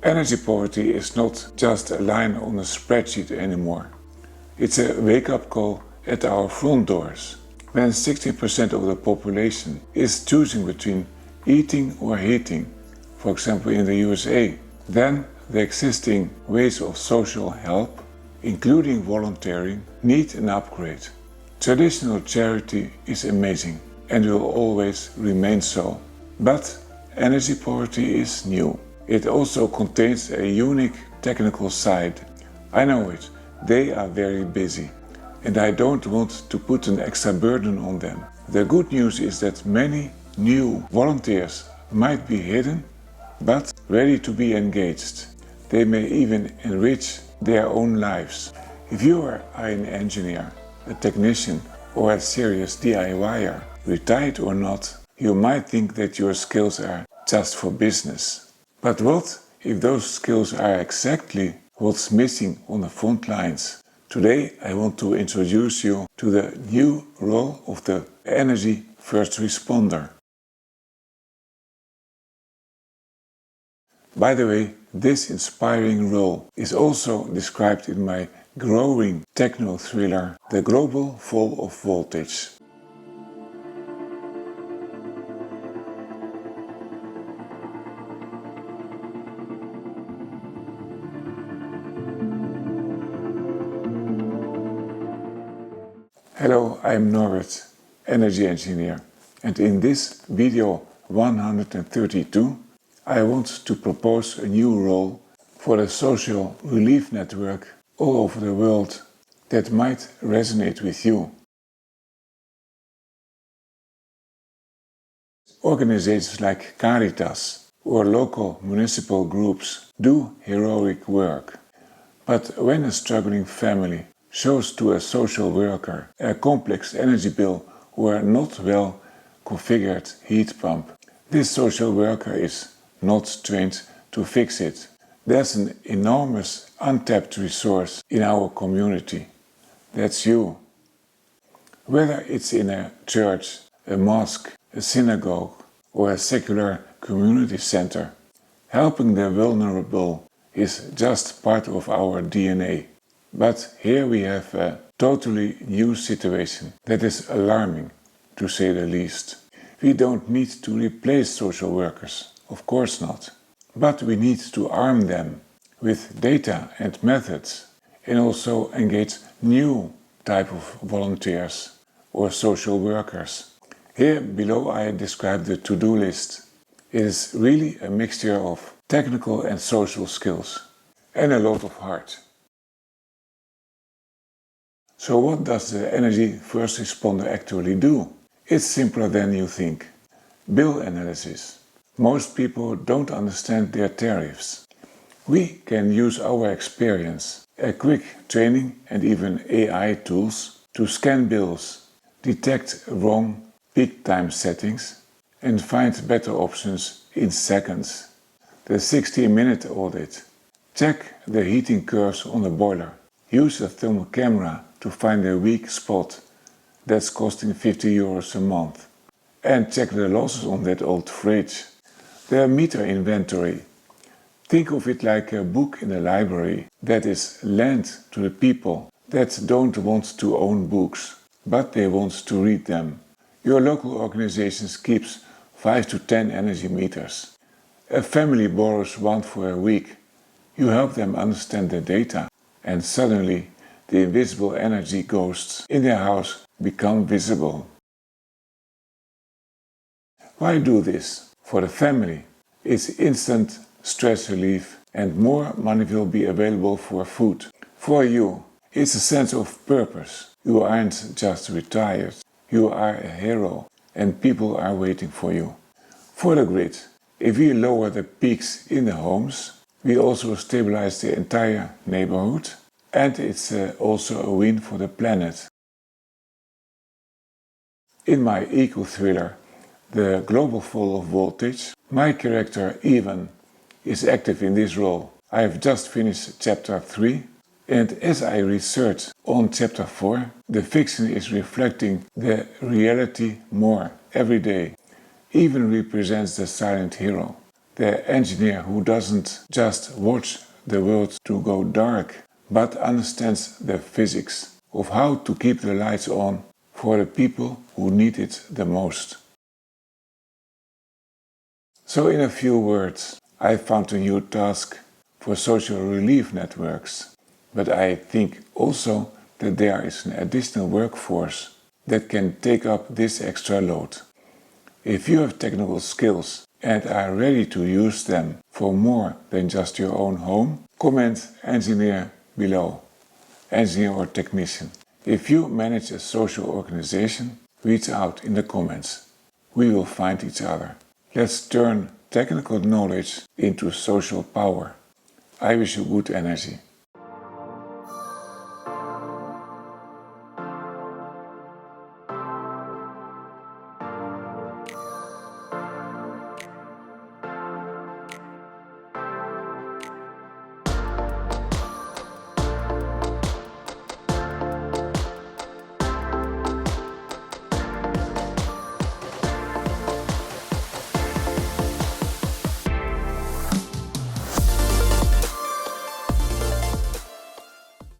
Energy poverty is not just a line on a spreadsheet anymore. It's a wake-up call at our front doors. When 60% of the population is choosing between eating or heating, for example in the USA, then the existing ways of social help, including volunteering, need an upgrade. Traditional charity is amazing and will always remain so. But energy poverty is new. It also contains a unique technical side. I know it, they are very busy, and I don't want to put an extra burden on them. The good news is that many new volunteers might be hidden, but ready to be engaged. They may even enrich their own lives. If you are an engineer, a technician, or a serious DIYer, retired or not, you might think that your skills are just for business. But what if those skills are exactly what's missing on the front lines? Today I want to introduce you to the new role of the energy first responder. By the way, this inspiring role is also described in my growing techno thriller, The Global Fall of Voltage. Hello, I'm Norbert, energy engineer, and in this video 132 I want to propose a new role for the social relief network all over the world that might resonate with you. Organizations like Caritas or local municipal groups do heroic work, but when a struggling family shows to a social worker a complex energy bill or a not well configured heat pump, this social worker is not trained to fix it. There's an enormous untapped resource in our community. That's you. Whether it's in a church, a mosque, a synagogue, or a secular community center, helping the vulnerable is just part of our DNA. But here we have a totally new situation that is alarming, to say the least. We don't need to replace social workers, of course not. But we need to arm them with data and methods and also engage new type of volunteers or social workers. Here below I describe the to-do list. It is really a mixture of technical and social skills and a lot of heart. So what does the energy first responder actually do? It's simpler than you think. Bill analysis. Most people don't understand their tariffs. We can use our experience, a quick training and even AI tools to scan bills, detect wrong peak time settings and find better options in seconds. The 60-minute audit. Check the heating curves on the boiler. Use a thermal camera to find a weak spot that's costing €50 a month. And check the losses on that old fridge. The meter inventory. Think of it like a book in a library that is lent to the people that don't want to own books, but they want to read them. Your local organization keeps 5 to 10 energy meters. A family borrows one for a week. You help them understand the data, and suddenly the invisible energy ghosts in their house become visible. Why do this? For the family, it's instant stress relief and more money will be available for food. For you, it's a sense of purpose. You aren't just retired, you are a hero and people are waiting for you. For the grid, if we lower the peaks in the homes, we also stabilize the entire neighborhood. And it's also a win for the planet. In my eco-thriller, the global fall of voltage. My character, Ivan, is active in this role. I have just finished chapter 3, and as I research on chapter 4, the fiction is reflecting the reality more every day. Ivan represents the silent hero, the engineer who doesn't just watch the world to go dark, but understands the physics of how to keep the lights on for the people who need it the most. So in a few words, I found a new task for social relief networks, but I think also that there is an additional workforce that can take up this extra load. If you have technical skills and are ready to use them for more than just your own home, comment engineer below, engineer or technician. If you manage a social organization, reach out in the comments. We will find each other. Let's turn technical knowledge into social power. I wish you good energy.